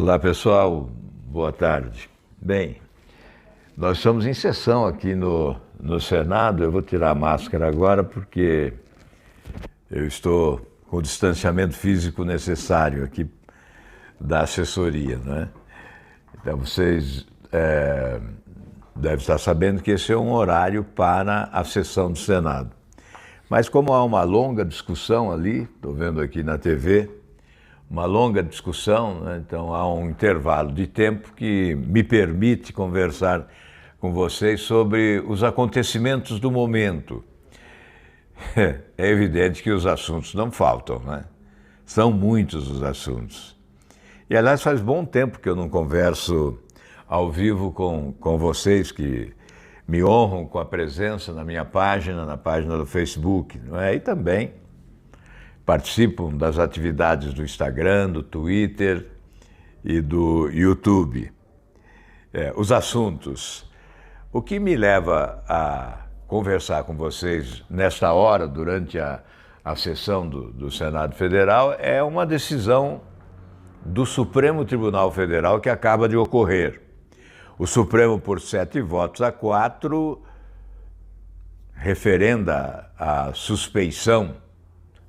Olá pessoal, boa tarde. Bem, nós estamos em sessão aqui no Senado. Eu vou tirar a máscara agora porque eu estou com o distanciamento físico necessário aqui da assessoria, né? Então vocês devem estar sabendo que esse é um horário para a sessão do Senado. Mas como há uma longa discussão ali, estou vendo aqui na TV, uma longa discussão, né? Então há um intervalo de tempo que me permite conversar com vocês sobre os acontecimentos do momento. É evidente que os assuntos não faltam, né? São muitos os assuntos. E aliás, faz bom tempo que eu não converso ao vivo com vocês que me honram com a presença na minha página, na página do Facebook, não é? E também participam das atividades do Instagram, do Twitter e do YouTube. Os assuntos. O que me leva a conversar com vocês nesta hora, durante a sessão do Senado Federal, é uma decisão do Supremo Tribunal Federal que acaba de ocorrer. O Supremo, por 7 votos a 4, referenda a suspeição,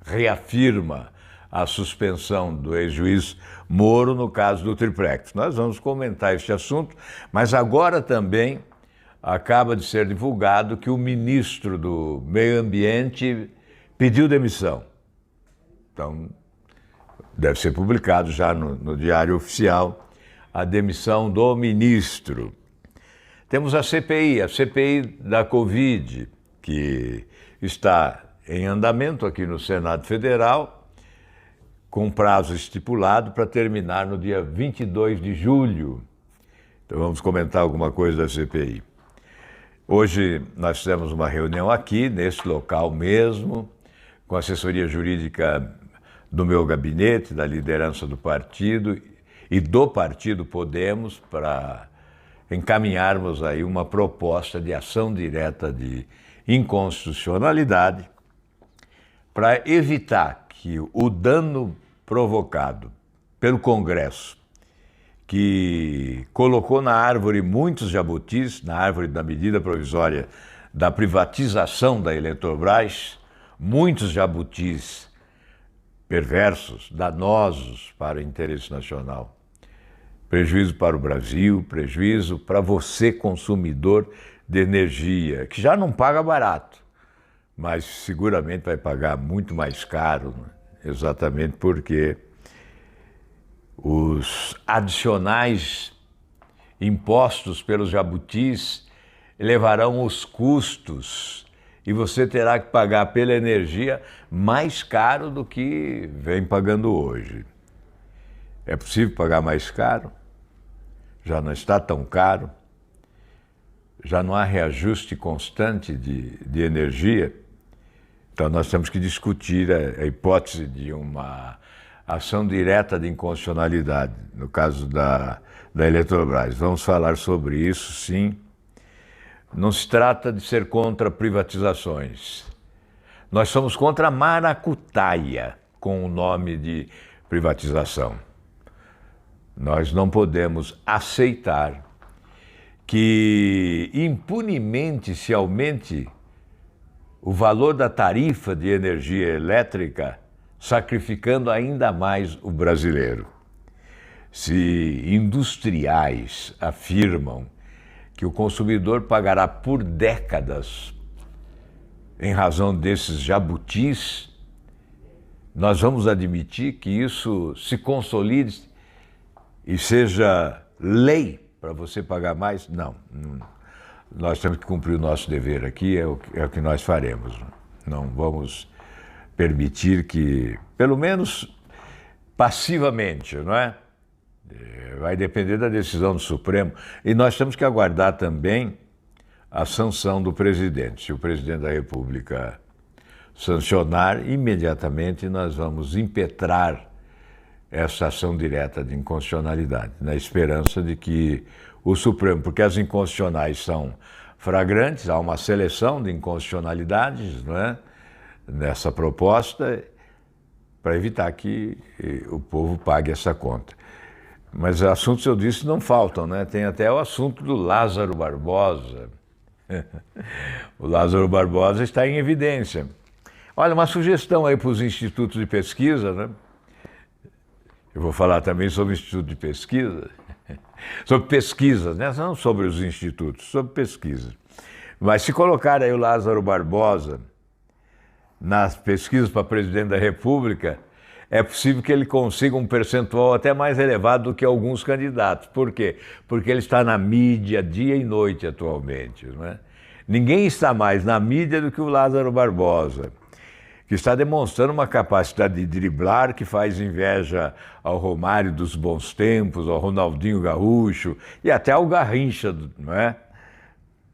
reafirma a suspensão do ex-juiz Moro no caso do Triplex. Nós vamos comentar este assunto, mas agora também acaba de ser divulgado que o ministro do Meio Ambiente pediu demissão. Então, deve ser publicado já no Diário Oficial a demissão do ministro. Temos a CPI da Covid, que está em andamento aqui no Senado Federal, com prazo estipulado para terminar no dia 22 de julho. Então vamos comentar alguma coisa da CPI. Hoje nós fizemos uma reunião aqui, nesse local mesmo, com a assessoria jurídica do meu gabinete, da liderança do partido e do Partido Podemos, para encaminharmos aí uma proposta de ação direta de inconstitucionalidade para evitar que o dano provocado pelo Congresso, que colocou na árvore muitos jabutis, na árvore da medida provisória da privatização da Eletrobras, muitos jabutis perversos, danosos para o interesse nacional. Prejuízo para o Brasil, prejuízo para você, consumidor de energia, que já não paga barato, mas seguramente vai pagar muito mais caro, né? Exatamente porque os adicionais impostos pelos jabutis levarão os custos e você terá que pagar pela energia mais caro do que vem pagando hoje. É possível pagar mais caro? Já não está tão caro? Já não há reajuste constante de energia? Então nós temos que discutir a hipótese de uma ação direta de inconstitucionalidade, no caso da Eletrobras. Vamos falar sobre isso, sim. Não se trata de ser contra privatizações. Nós somos contra a maracutaia com o nome de privatização. Nós não podemos aceitar que impunemente se aumente o valor da tarifa de energia elétrica, sacrificando ainda mais o brasileiro. Se industriais afirmam que o consumidor pagará por décadas em razão desses jabutis, nós vamos admitir que isso se consolide e seja lei para você pagar mais? Não. Nós temos que cumprir o nosso dever aqui, é o que nós faremos. Não vamos permitir que, pelo menos passivamente, não é? Vai depender da decisão do Supremo. E nós temos que aguardar também a sanção do presidente. Se o presidente da República sancionar, imediatamente nós vamos impetrar essa ação direta de inconstitucionalidade, na esperança de que o Supremo, porque as inconstitucionais são flagrantes, há uma seleção de inconstitucionalidades, não é? Nessa proposta, para evitar que o povo pague essa conta. Mas assuntos, eu disse, não faltam, né? Tem até o assunto do Lázaro Barbosa. O Lázaro Barbosa está em evidência. Olha, uma sugestão aí para os institutos de pesquisa, né? Eu vou falar também sobre o instituto de pesquisa, sobre pesquisas, né? Não sobre os institutos, sobre pesquisa. Mas se colocar aí o Lázaro Barbosa nas pesquisas para presidente da República, é possível que ele consiga um percentual até mais elevado do que alguns candidatos. Por quê? Porque ele está na mídia dia e noite atualmente, né? Ninguém está mais na mídia do que o Lázaro Barbosa, que está demonstrando uma capacidade de driblar que faz inveja ao Romário dos bons tempos, ao Ronaldinho Gaúcho e até ao Garrincha, não é?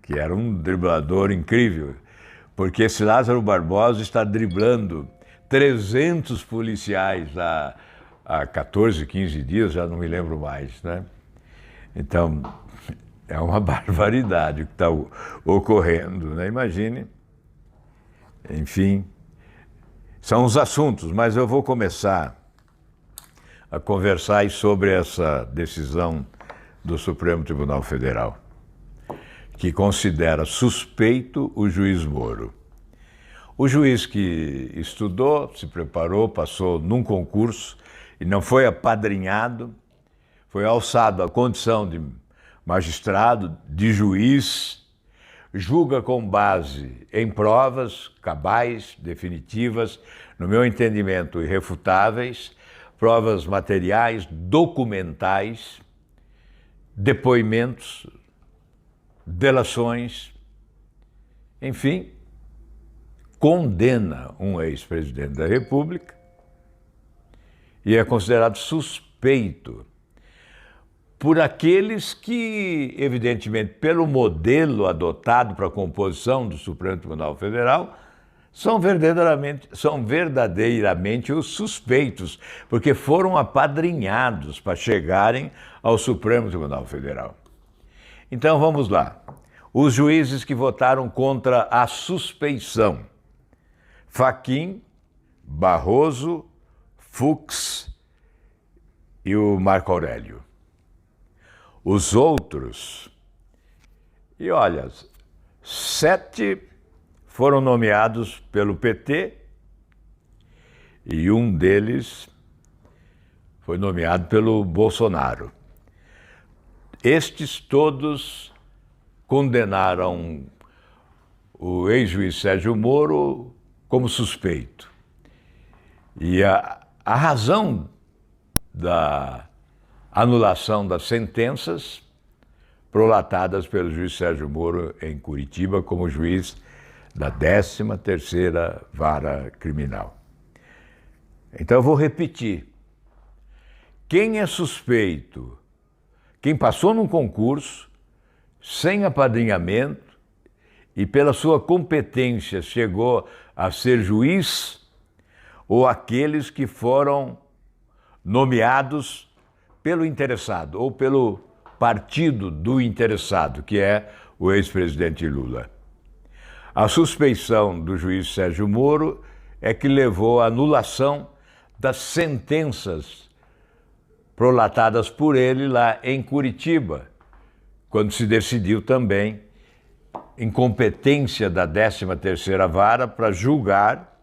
Que era um driblador incrível, porque esse Lázaro Barbosa está driblando 300 policiais há 14, 15 dias, já não me lembro mais, né? Então, é uma barbaridade o que está ocorrendo, né? Imagine. Enfim, são os assuntos, mas eu vou começar a conversar aí sobre essa decisão do Supremo Tribunal Federal, que considera suspeito o juiz Moro. O juiz que estudou, se preparou, passou num concurso e não foi apadrinhado, foi alçado à condição de magistrado, de juiz, julga com base em provas cabais, definitivas, no meu entendimento, irrefutáveis, provas materiais, documentais, depoimentos, delações, enfim, condena um ex-presidente da República e é considerado suspeito por aqueles que, evidentemente, pelo modelo adotado para a composição do Supremo Tribunal Federal, são verdadeiramente os suspeitos, porque foram apadrinhados para chegarem ao Supremo Tribunal Federal. Então vamos lá. Os juízes que votaram contra a suspeição: Fachin, Barroso, Fux e o Marco Aurélio. Os outros, e olha, 7 foram nomeados pelo PT e um deles foi nomeado pelo Bolsonaro. Estes todos condenaram o ex-juiz Sérgio Moro como suspeito. E a razão da anulação das sentenças prolatadas pelo juiz Sérgio Moro em Curitiba como juiz da 13ª Vara Criminal. Então eu vou repetir. Quem é suspeito, quem passou num concurso sem apadrinhamento e pela sua competência chegou a ser juiz, ou aqueles que foram nomeados pelo interessado ou pelo partido do interessado, que é o ex-presidente Lula. A suspeição do juiz Sérgio Moro é que levou à anulação das sentenças prolatadas por ele lá em Curitiba, quando se decidiu também incompetência da 13ª Vara para julgar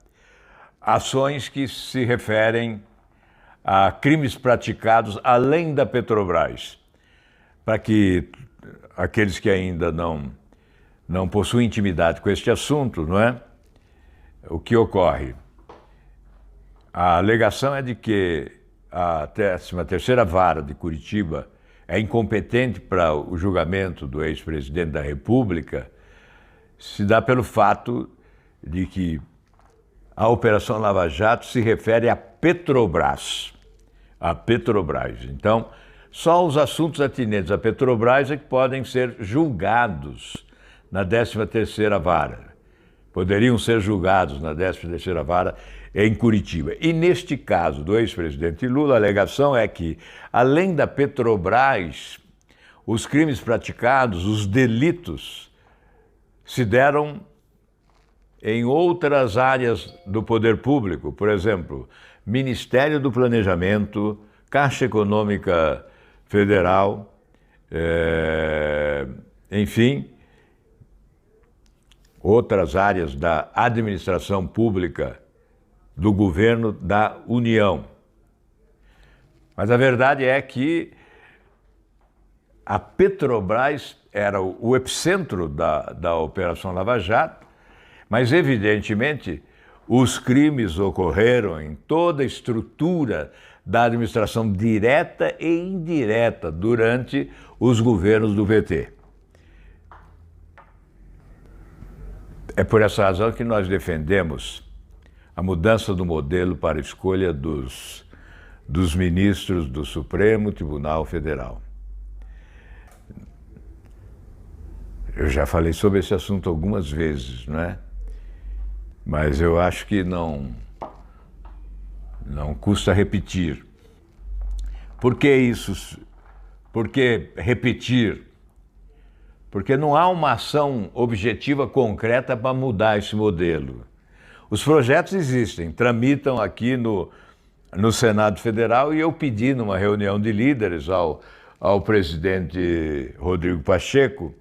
ações que se referem a crimes praticados além da Petrobras, para que aqueles que ainda não possuem intimidade com este assunto, não é? O que ocorre? A alegação é de que a 13ª Vara de Curitiba é incompetente para o julgamento do ex-presidente da República, se dá pelo fato de que a Operação Lava Jato se refere à Petrobras. A Petrobras. Então, só os assuntos atinentes à Petrobras é que podem ser julgados na 13ª Vara. Poderiam ser julgados na 13ª Vara em Curitiba. E neste caso do ex-presidente Lula, a alegação é que, além da Petrobras, os crimes praticados, os delitos, se deram em outras áreas do poder público, por exemplo, Ministério do Planejamento, Caixa Econômica Federal, enfim, outras áreas da administração pública do governo da União. Mas a verdade é que a Petrobras era o epicentro da Operação Lava Jato, mas evidentemente os crimes ocorreram em toda a estrutura da administração direta e indireta durante os governos do PT. É por essa razão que nós defendemos a mudança do modelo para a escolha dos ministros do Supremo Tribunal Federal. Eu já falei sobre esse assunto algumas vezes, não é? Mas eu acho que não custa repetir. Por que isso? Por que repetir? Porque não há uma ação objetiva concreta para mudar esse modelo. Os projetos existem, tramitam aqui no Senado Federal e eu pedi numa reunião de líderes ao presidente Rodrigo Pacheco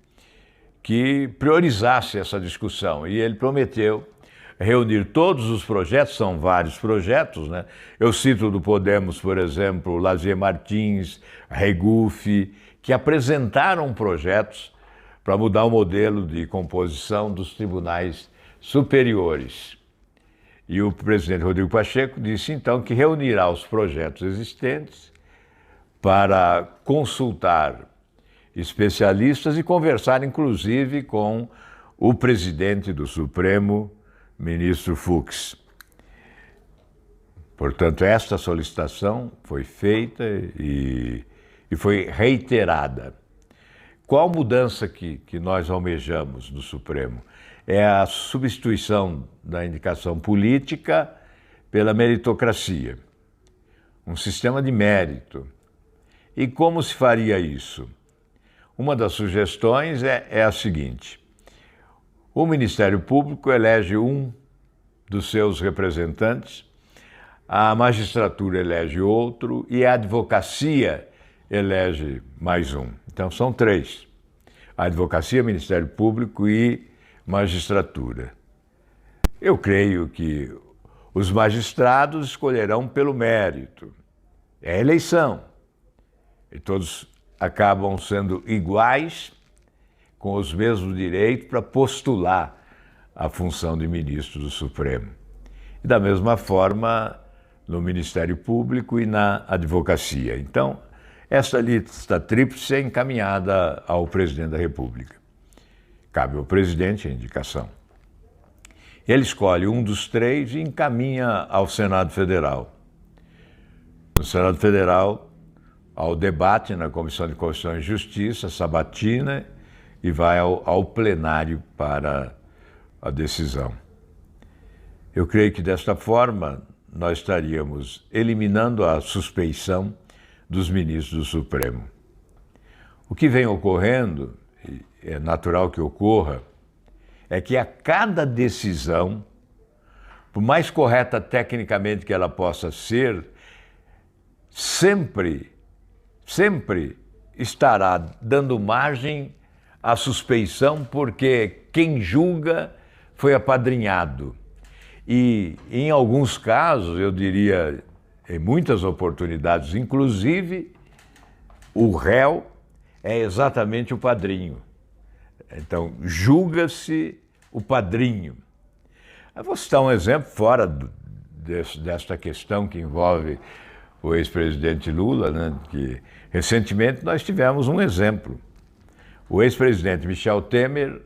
que priorizasse essa discussão e ele prometeu reunir todos os projetos, são vários projetos, né? Eu cito do Podemos, por exemplo, Lazier Martins, Regufe, que apresentaram projetos para mudar o modelo de composição dos tribunais superiores. E o presidente Rodrigo Pacheco disse então que reunirá os projetos existentes para consultar especialistas e conversar inclusive com o presidente do Supremo, ministro Fux. Portanto, esta solicitação foi feita e foi reiterada. Qual mudança que nós almejamos no Supremo? É a substituição da indicação política pela meritocracia, um sistema de mérito. E como se faria isso? Uma das sugestões é a seguinte: o Ministério Público elege um dos seus representantes, a magistratura elege outro e a advocacia elege mais um. Então são três: a advocacia, Ministério Público e magistratura. Eu creio que os magistrados escolherão pelo mérito. É eleição. E todos acabam sendo iguais, com os mesmos direitos para postular a função de ministro do Supremo. E da mesma forma no Ministério Público e na advocacia. Então, essa lista tríplice é encaminhada ao presidente da República. Cabe ao presidente a indicação. Ele escolhe um dos três e encaminha ao Senado Federal. No Senado Federal, ao debate na Comissão de Constituição e Justiça, sabatina, e vai ao plenário para a decisão. Eu creio que desta forma nós estaríamos eliminando a suspeição dos ministros do Supremo. O que vem ocorrendo, e é natural que ocorra, é que a cada decisão, por mais correta tecnicamente que ela possa ser, sempre estará dando margem à suspeição, porque quem julga foi apadrinhado. E em alguns casos, eu diria, em muitas oportunidades, inclusive, o réu é exatamente o padrinho. Então, julga-se o padrinho. Eu vou citar um exemplo fora desta questão que envolve o ex-presidente Lula, né, que recentemente nós tivemos um exemplo. O ex-presidente Michel Temer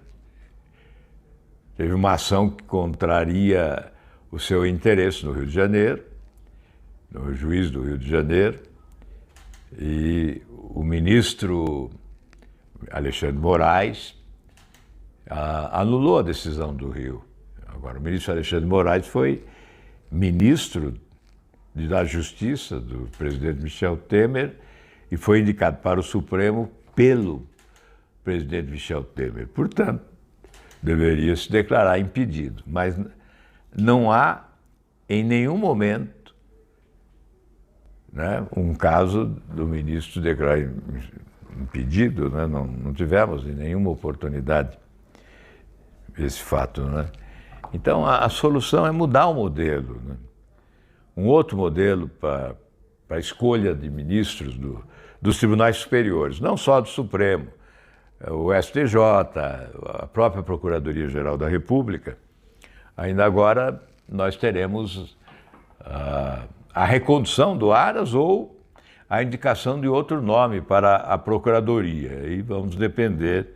teve uma ação que contraria o seu interesse no Rio de Janeiro, no juiz do Rio de Janeiro, e o ministro Alexandre Moraes anulou a decisão do Rio. Agora, o ministro Alexandre Moraes foi ministro da Justiça do presidente Michel Temer e foi indicado para o Supremo pelo presidente Michel Temer. Portanto, deveria se declarar impedido. Mas não há, em nenhum momento, né, um caso do ministro declarar impedido, né, não tivemos em nenhuma oportunidade esse fato, né? Então a solução é mudar o modelo, né? Um outro modelo para a escolha de ministros dos tribunais superiores, não só do Supremo, o STJ, a própria Procuradoria-Geral da República. Ainda agora nós teremos a recondução do Aras ou a indicação de outro nome para a Procuradoria. E vamos depender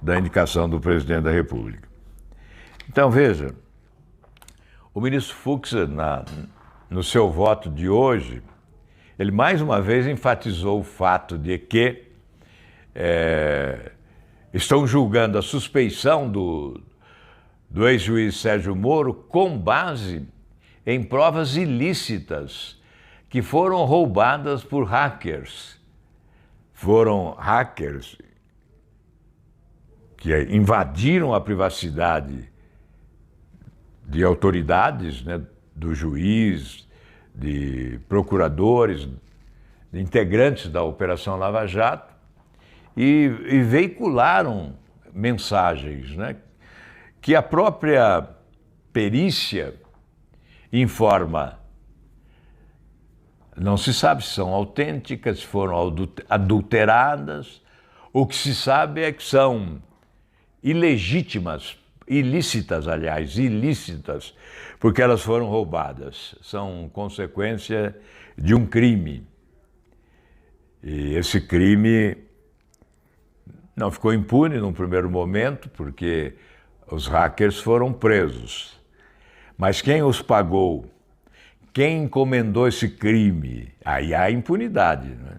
da indicação do Presidente da República. Então, veja, o ministro Fux, no seu voto de hoje, ele mais uma vez enfatizou o fato de que estão julgando a suspeição do ex-juiz Sérgio Moro com base em provas ilícitas que foram roubadas por hackers. Foram hackers que invadiram a privacidade de autoridades, né, do juiz, de procuradores, de integrantes da Operação Lava Jato, e veicularam mensagens, né, que a própria perícia informa. Não se sabe se são autênticas, se foram adulteradas. O que se sabe é que são ilegítimas, ilícitas, aliás, ilícitas, porque elas foram roubadas. São consequência de um crime. E esse crime não ficou impune num primeiro momento, porque os hackers foram presos. Mas quem os pagou? Quem encomendou esse crime? Aí há impunidade, né?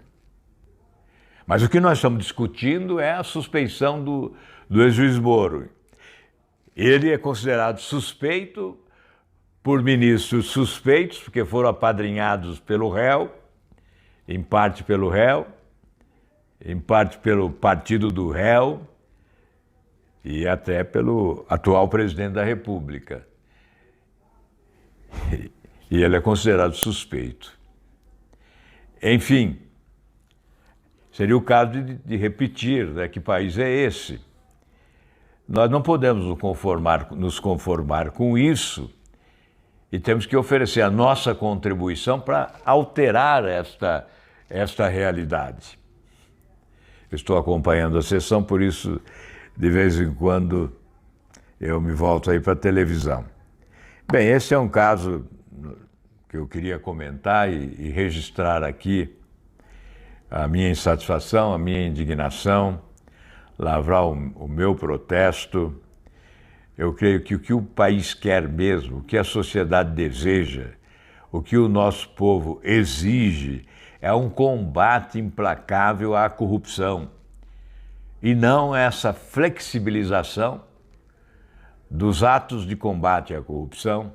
Mas o que nós estamos discutindo é a suspeição do ex-juiz Moro. Ele é considerado suspeito por ministros suspeitos, porque foram apadrinhados pelo réu, em parte pelo réu, em parte pelo partido do réu e até pelo atual presidente da República. E ele é considerado suspeito. Enfim, seria o caso de repetir, né, que país é esse. Nós não podemos nos conformar com isso e temos que oferecer a nossa contribuição para alterar esta realidade. Estou acompanhando a sessão, por isso, de vez em quando, eu me volto aí para a televisão. Bem, esse é um caso que eu queria comentar e registrar aqui a minha insatisfação, a minha indignação, lavrar o meu protesto. Eu creio que o que o país quer mesmo, o que a sociedade deseja, o que o nosso povo exige é um combate implacável à corrupção e não essa flexibilização dos atos de combate à corrupção,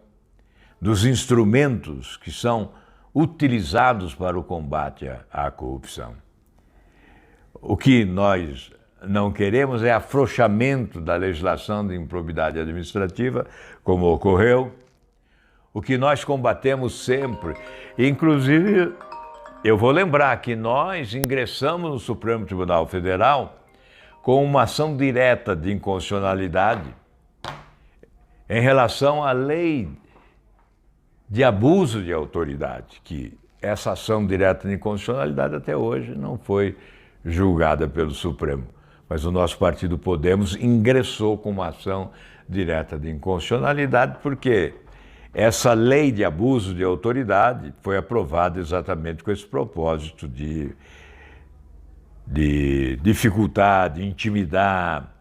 dos instrumentos que são utilizados para o combate à corrupção. O que nós não queremos é afrouxamento da legislação de improbidade administrativa, como ocorreu. O que nós combatemos sempre, inclusive, eu vou lembrar que nós ingressamos no Supremo Tribunal Federal com uma ação direta de inconstitucionalidade em relação à lei de abuso de autoridade, que essa ação direta de inconstitucionalidade até hoje não foi julgada pelo Supremo. Mas o nosso partido Podemos ingressou com uma ação direta de inconstitucionalidade porque essa lei de abuso de autoridade foi aprovada exatamente com esse propósito de dificultar, de intimidar,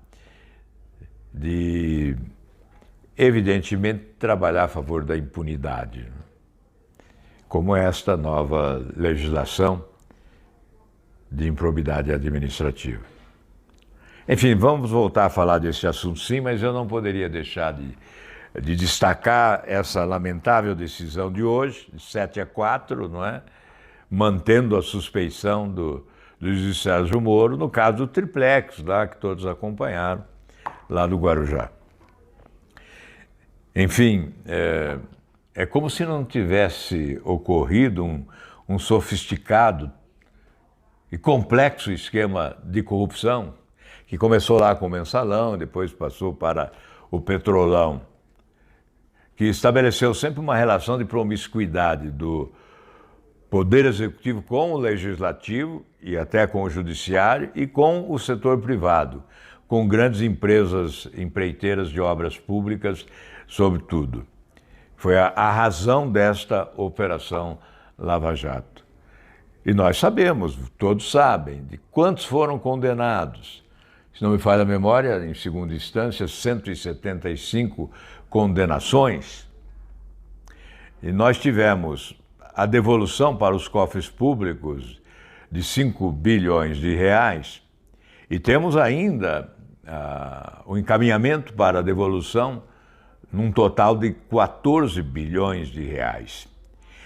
de, evidentemente, trabalhar a favor da impunidade, como esta nova legislação de improbidade administrativa. Enfim, vamos voltar a falar desse assunto sim, mas eu não poderia deixar de destacar essa lamentável decisão de hoje, de 7-4, não é? Mantendo a suspeição do juiz Sérgio Moro, no caso do triplex, lá que todos acompanharam, lá do Guarujá. Enfim, é como se não tivesse ocorrido um sofisticado e complexo esquema de corrupção, que começou lá com o Mensalão, depois passou para o Petrolão, que estabeleceu sempre uma relação de promiscuidade do Poder Executivo com o Legislativo e até com o Judiciário e com o setor privado, com grandes empresas empreiteiras de obras públicas, sobretudo. Foi a razão desta Operação Lava Jato. E nós sabemos, todos sabem, de quantos foram condenados. Se não me falha a memória, em segunda instância, 175 condenações. E nós tivemos a devolução para os cofres públicos de 5 bilhões de reais e temos ainda o encaminhamento para a devolução num total de 14 bilhões de reais.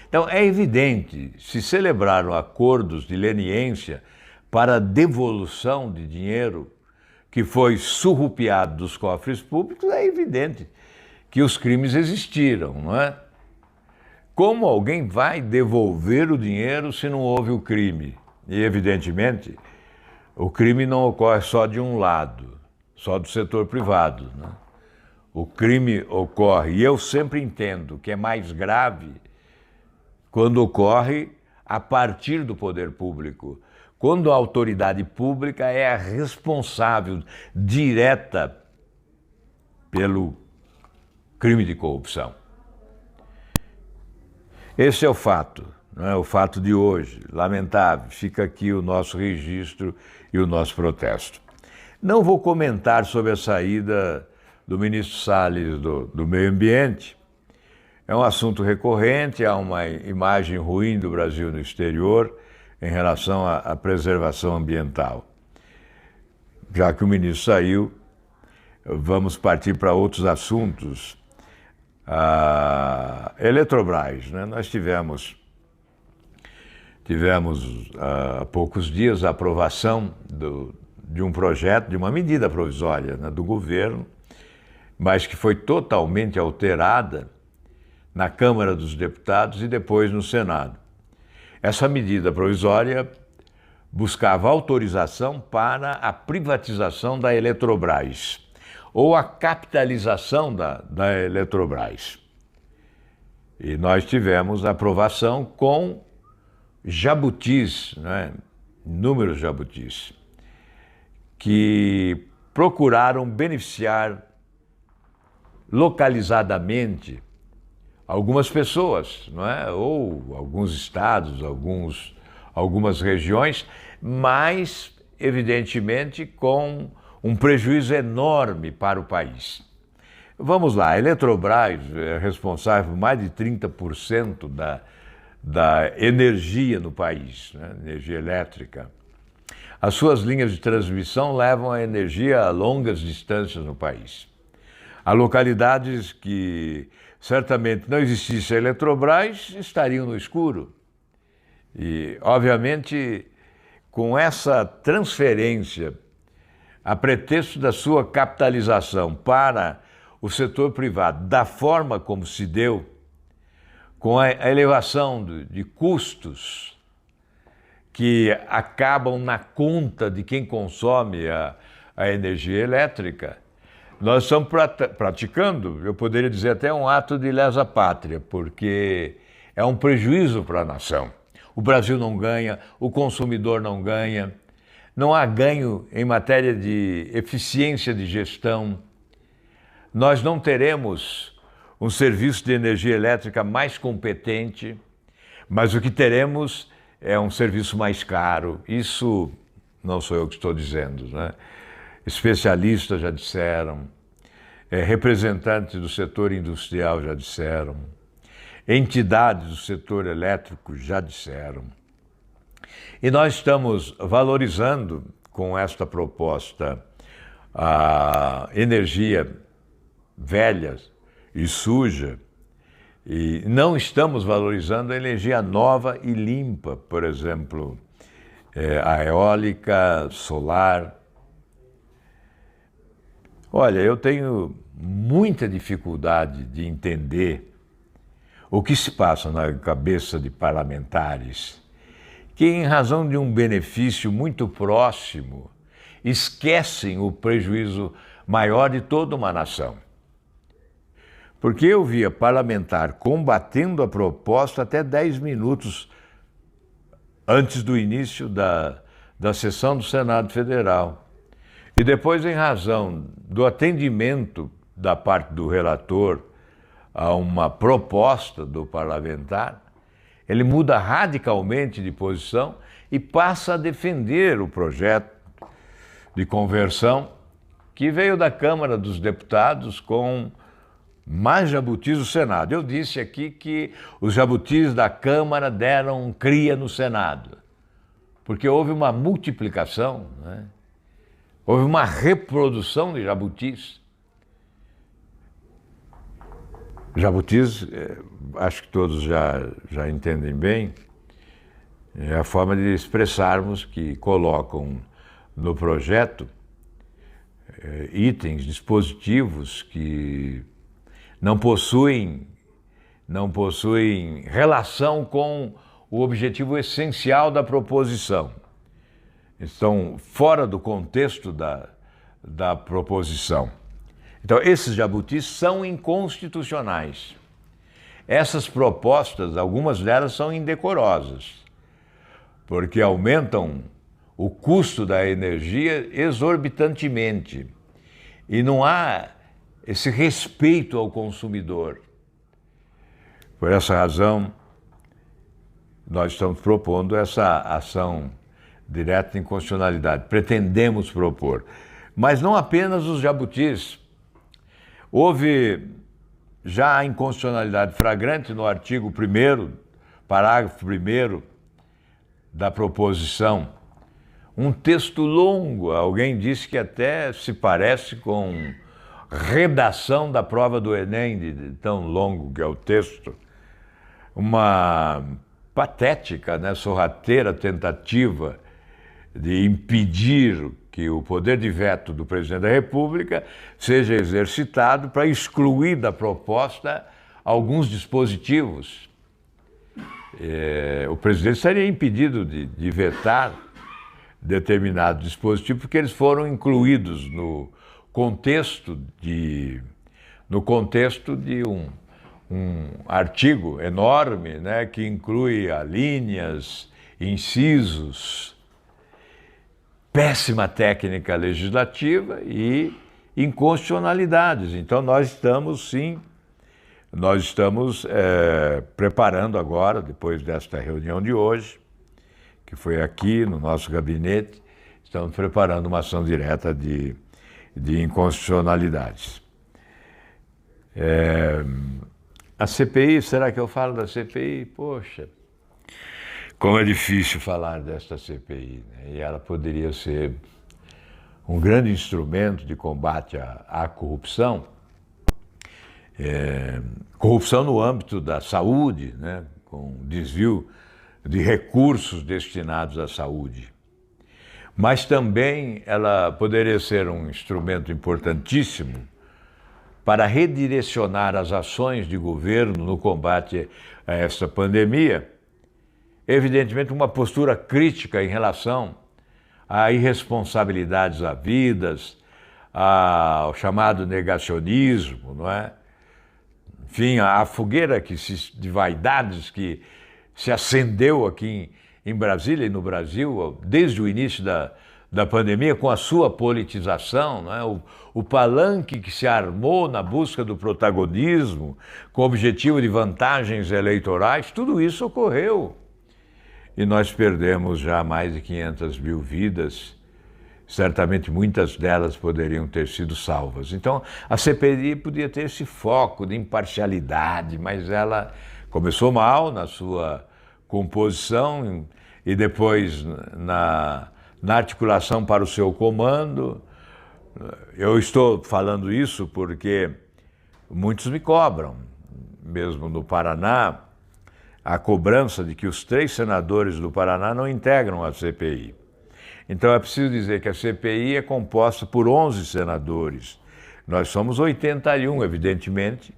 Então é evidente, se celebraram acordos de leniência para a devolução de dinheiro que foi surrupiado dos cofres públicos, é evidente que os crimes existiram, não é? Como alguém vai devolver o dinheiro se não houve o crime? E, evidentemente, o crime não ocorre só de um lado, só do setor privado, né? O crime ocorre, e eu sempre entendo que é mais grave quando ocorre a partir do poder público, quando a autoridade pública é a responsável direta pelo crime de corrupção. Esse é o fato, não é? O fato de hoje, lamentável. Fica aqui o nosso registro e o nosso protesto. Não vou comentar sobre a saída do ministro Salles do Meio Ambiente. É um assunto recorrente, há uma imagem ruim do Brasil no exterior em relação à preservação ambiental. Já que o ministro saiu, vamos partir para outros assuntos. A Eletrobras, né? Nós tivemos há poucos dias a aprovação de um projeto, de uma medida provisória, né, do governo, mas que foi totalmente alterada na Câmara dos Deputados e depois no Senado. Essa medida provisória buscava autorização para a privatização da Eletrobras, ou a capitalização da Eletrobras. E nós tivemos aprovação com jabutis, né? Inúmeros jabutis, que procuraram beneficiar localizadamente algumas pessoas, não é? Ou alguns estados, algumas regiões, mas, evidentemente, com um prejuízo enorme para o país. Vamos lá, a Eletrobras é responsável por mais de 30% da energia no país, né? Energia elétrica. As suas linhas de transmissão levam a energia a longas distâncias no país. Há localidades que certamente não existisse a Eletrobras, estariam no escuro. E, obviamente, com essa transferência a pretexto da sua capitalização para o setor privado, da forma como se deu, com a elevação de custos que acabam na conta de quem consome a energia elétrica, nós estamos praticando, eu poderia dizer até um ato de lesa pátria, porque é um prejuízo para a nação. O Brasil não ganha, o consumidor não ganha. Não há ganho em matéria de eficiência de gestão. Nós não teremos um serviço de energia elétrica mais competente, mas o que teremos é um serviço mais caro. Isso não sou eu que estou dizendo, né? Especialistas já disseram, representantes do setor industrial já disseram, entidades do setor elétrico já disseram. E nós estamos valorizando com esta proposta a energia velha e suja, e não estamos valorizando a energia nova e limpa, por exemplo, a eólica, solar. Olha, eu tenho muita dificuldade de entender o que se passa na cabeça de parlamentares que, em razão de um benefício muito próximo, esquecem o prejuízo maior de toda uma nação. Porque eu via parlamentar combatendo a proposta até 10 minutos antes do início da sessão do Senado Federal. E depois, em razão do atendimento da parte do relator a uma proposta do parlamentar, ele muda radicalmente de posição e passa a defender o projeto de conversão que veio da Câmara dos Deputados com mais jabutis do Senado. Eu disse aqui que os jabutis da Câmara deram cria no Senado, porque houve uma multiplicação, né? Houve uma reprodução de jabutis. Jabutis, acho que todos já entendem bem, é a forma de expressarmos que colocam no projeto itens, dispositivos que não possuem relação com o objetivo essencial da proposição. Estão fora do contexto da proposição. Então, esses jabutis são inconstitucionais. Essas propostas, algumas delas são indecorosas, porque aumentam o custo da energia exorbitantemente. E não há esse respeito ao consumidor. Por essa razão, nós estamos propondo essa ação direta de inconstitucionalidade. Pretendemos propor. Mas não apenas os jabutis. Houve já a inconstitucionalidade flagrante no artigo 1º, parágrafo 1º da proposição. Um texto longo, alguém disse que até se parece com redação da prova do Enem, de tão longo que é o texto. Uma patética, né, sorrateira tentativa de impedir que o poder de veto do presidente da República seja exercitado para excluir da proposta alguns dispositivos. O presidente seria impedido de vetar determinado dispositivo porque eles foram incluídos no contexto de um artigo enorme, né, que inclui alíneas, incisos, péssima técnica legislativa e inconstitucionalidades. Então nós estamos preparando agora, depois desta reunião de hoje, que foi aqui no nosso gabinete, estamos preparando uma ação direta de inconstitucionalidades. A CPI, será que eu falo da CPI? Poxa, como é difícil falar desta CPI, né? E ela poderia ser um grande instrumento de combate à corrupção, corrupção no âmbito da saúde, né? Com desvio de recursos destinados à saúde. Mas também ela poderia ser um instrumento importantíssimo para redirecionar as ações de governo no combate a esta pandemia. Evidentemente, uma postura crítica em relação a irresponsabilidades havidas, ao chamado negacionismo, não é? Enfim, a fogueira de vaidades que se acendeu aqui em Brasília e no Brasil desde o início da pandemia, com a sua politização, não é? O palanque que se armou na busca do protagonismo, com o objetivo de vantagens eleitorais, tudo isso ocorreu. E nós perdemos já mais de 500 mil vidas, certamente muitas delas poderiam ter sido salvas. Então, a CPI podia ter esse foco de imparcialidade, mas ela começou mal na sua composição e depois na articulação para o seu comando. Eu estou falando isso porque muitos me cobram, mesmo no Paraná, a cobrança de que os 3 senadores do Paraná não integram a CPI. Então é preciso dizer que a CPI é composta por 11 senadores. Nós somos 81, evidentemente.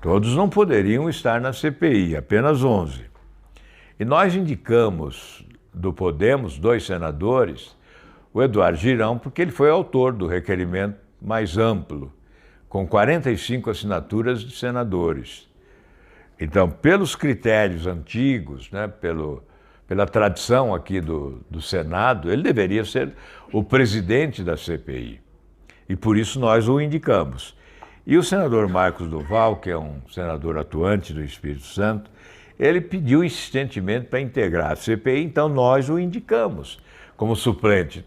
Todos não poderiam estar na CPI, apenas 11. E nós indicamos do Podemos 2 senadores, o Eduardo Girão, porque ele foi autor do requerimento mais amplo, com 45 assinaturas de senadores. Então, pelos critérios antigos, né, pela tradição aqui do Senado, ele deveria ser o presidente da CPI. E por isso nós o indicamos. E o senador Marcos Duval, que é um senador atuante do Espírito Santo, ele pediu insistentemente para integrar a CPI, então nós o indicamos como suplente.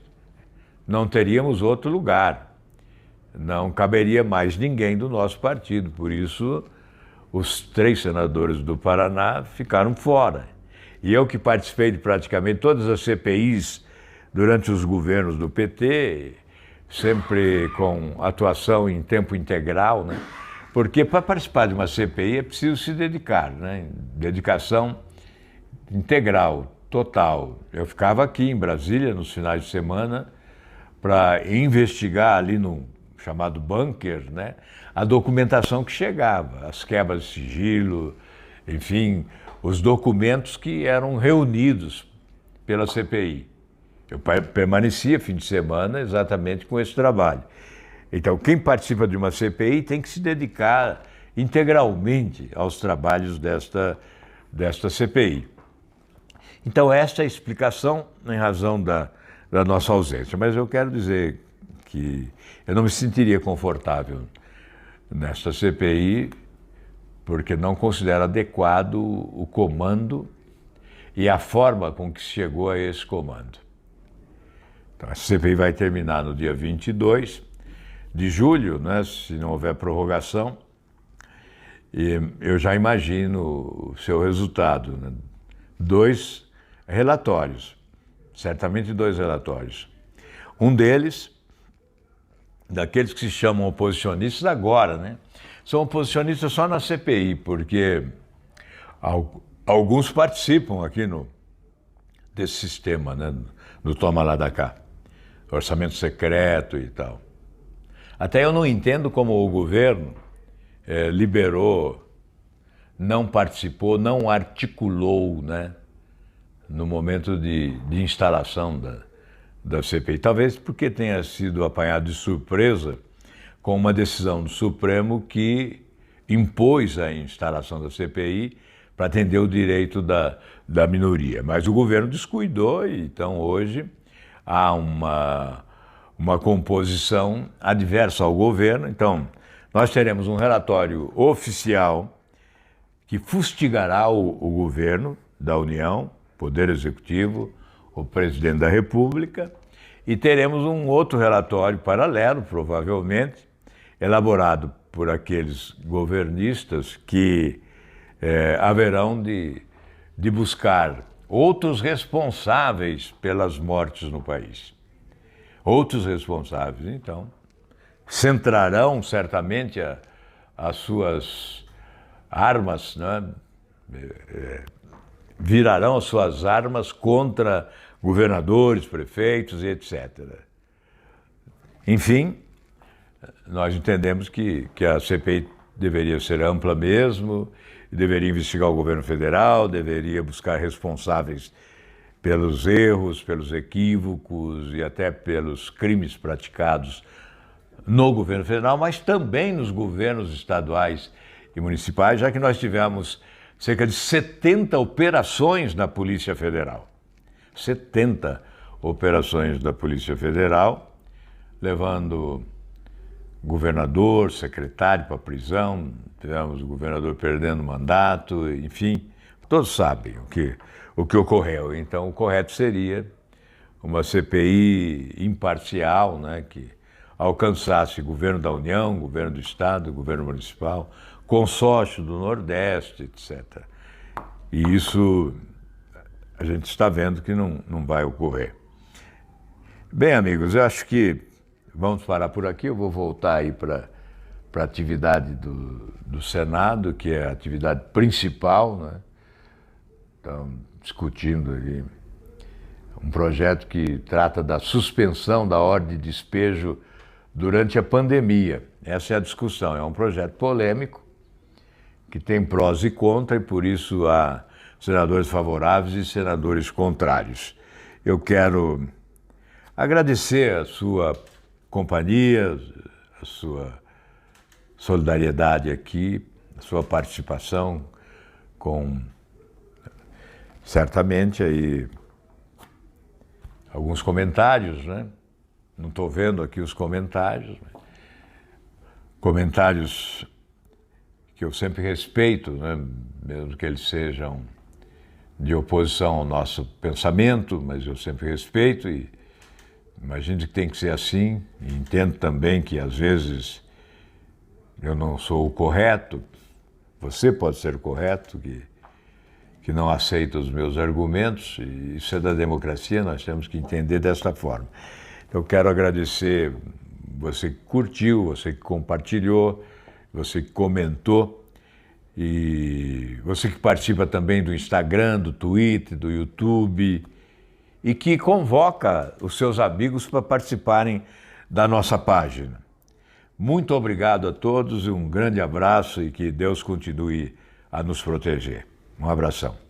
Não teríamos outro lugar, não caberia mais ninguém do nosso partido, por isso os 3 senadores do Paraná ficaram fora. E eu que participei de praticamente todas as CPIs durante os governos do PT, sempre com atuação em tempo integral, né? Porque para participar de uma CPI é preciso se dedicar, né? Dedicação integral, total. Eu ficava aqui em Brasília nos finais de semana para investigar ali no chamado bunker, né? A documentação que chegava, as quebras de sigilo, enfim, os documentos que eram reunidos pela CPI. Eu permanecia fim de semana exatamente com esse trabalho. Então, quem participa de uma CPI tem que se dedicar integralmente aos trabalhos desta CPI. Então, esta é a explicação em razão da nossa ausência. Mas eu quero dizer que eu não me sentiria confortável nesta CPI porque não considero adequado o comando e a forma com que se chegou a esse comando. Então, a CPI vai terminar no dia 22 de julho, né, se não houver prorrogação, e eu já imagino o seu resultado, né? 2 relatórios, certamente 2 relatórios. Um deles, daqueles que se chamam oposicionistas agora, né? São oposicionistas só na CPI, porque alguns participam aqui desse sistema, né? Do toma lá da cá, orçamento secreto e tal. Até eu não entendo como o governo liberou, não participou, não articulou, né, no momento de instalação da CPI. Talvez porque tenha sido apanhado de surpresa com uma decisão do Supremo que impôs a instalação da CPI para atender o direito da minoria. Mas o governo descuidou e então hoje há uma composição adversa ao governo. Então, nós teremos um relatório oficial que fustigará o governo da União, Poder Executivo, o Presidente da República, e teremos um outro relatório paralelo, provavelmente, elaborado por aqueles governistas que haverão de buscar outros responsáveis pelas mortes no país. Outros responsáveis, então, centrarão certamente as suas armas, né? Virarão as suas armas contra governadores, prefeitos e etc. Enfim, nós entendemos que a CPI deveria ser ampla mesmo, deveria investigar o governo federal, deveria buscar responsáveis pelos erros, pelos equívocos e até pelos crimes praticados no governo federal, mas também nos governos estaduais e municipais, já que nós tivemos cerca de 70 operações da Polícia Federal. 70 operações da Polícia Federal, levando governador, secretário para a prisão, tivemos o governador perdendo o mandato, enfim, todos sabem o que ocorreu. Então, o correto seria uma CPI imparcial, né, que alcançasse governo da União, governo do Estado, governo municipal, consórcio do Nordeste, etc. E isso a gente está vendo que não vai ocorrer. Bem, amigos, eu acho que vamos parar por aqui. Eu vou voltar aí para a atividade do Senado, que é a atividade principal, né? Então, discutindo ali um projeto que trata da suspensão da ordem de despejo durante a pandemia. Essa é a discussão. É um projeto polêmico que tem prós e contras, e por isso há senadores favoráveis e senadores contrários. Eu quero agradecer a sua companhia, a sua solidariedade aqui, a sua participação com, certamente, aí alguns comentários, né? Não estou vendo aqui os comentários. Comentários que eu sempre respeito, né? Mesmo que eles sejam de oposição ao nosso pensamento, mas eu sempre respeito e imagino que tem que ser assim. E entendo também que, às vezes, eu não sou o correto, você pode ser o correto, que não aceita os meus argumentos, e isso é da democracia, nós temos que entender desta forma. Eu quero agradecer você que curtiu, você que compartilhou, você que comentou, e você que participa também do Instagram, do Twitter, do YouTube, e que convoca os seus amigos para participarem da nossa página. Muito obrigado a todos, um grande abraço e que Deus continue a nos proteger. Um abração.